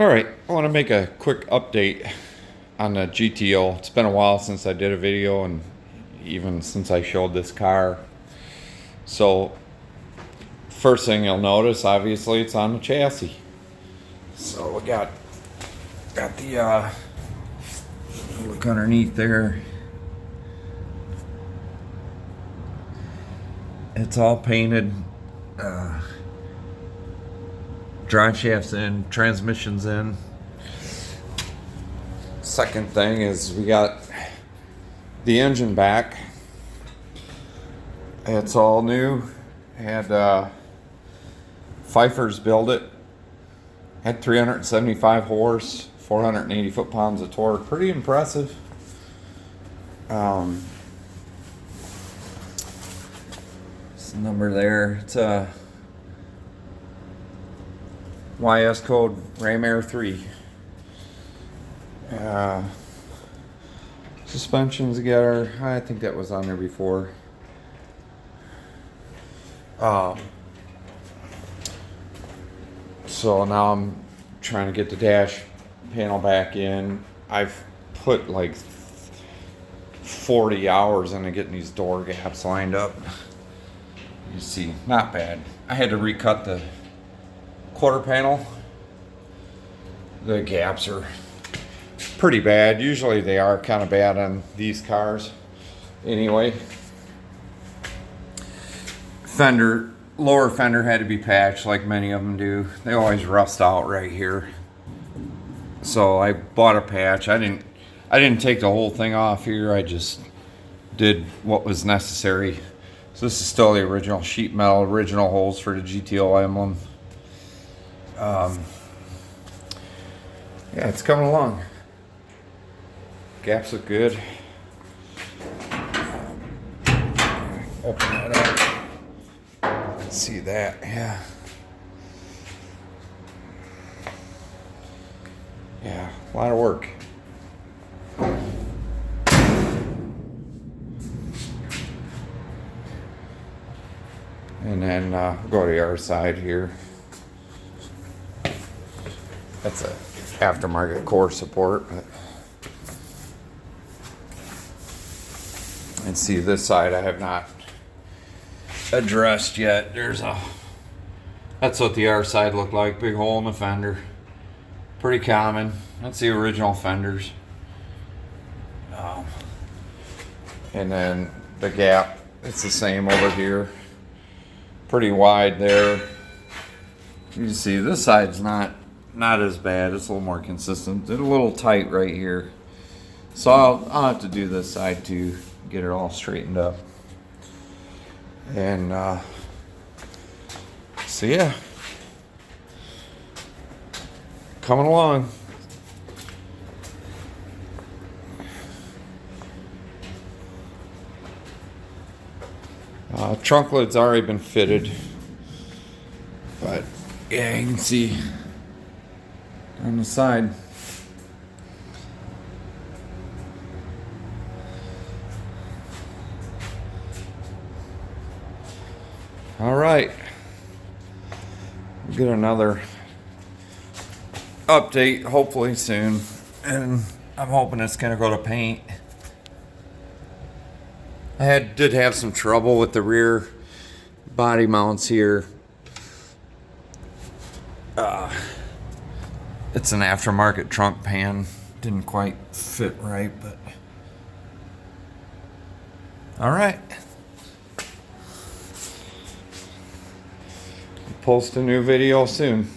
Alright, I want to make a quick update on the GTO. It's been a while since I did a video and even since I showed this car. So, first thing you'll notice, obviously, it's on the chassis. So we got the look underneath there. It's all painted. Drive shafts in, transmissions in. Second thing is we got the engine back. It's all new. Had Pfeiffer's build it. Had 375 horse, 480 foot-pounds of torque. Pretty impressive. This number there. It's a YS code Ram Air 3. Suspensions together. I think that was on there before. So now I'm trying to get the dash panel back in. I've put like 40 hours into getting these door gaps lined up. You see, not bad. I had to recut the quarter panel. The gaps are pretty bad. Usually they are kind of bad on these cars. Anyway, lower fender had to be patched like many of them do. They always rust out right here. So I bought a patch. I didn't take the whole thing off here. I just did what was necessary. So this is still the original sheet metal, original holes for the GTO emblem. Yeah, it's coming along. Gaps look good. Open that up. See that, yeah. Yeah, a lot of work. And then go to the other side here. That's a aftermarket core support. And see, this side I have not addressed yet. That's what the R side looked like. Big hole in the fender. Pretty common. That's the original fenders. And then the gap, it's the same over here. Pretty wide there. You can see this side's not as bad. It's a little more consistent. It's a little tight right here. So I'll have to do this side to get it all straightened up. And so yeah, coming along. Trunk lid's already been fitted, but yeah, you can see on the side. All right, we'll get another update hopefully soon, and I'm hoping it's gonna go to paint. I did have some trouble with the rear body mounts here. It's an aftermarket trunk pan. Didn't quite fit right, but all right. Post a new video soon.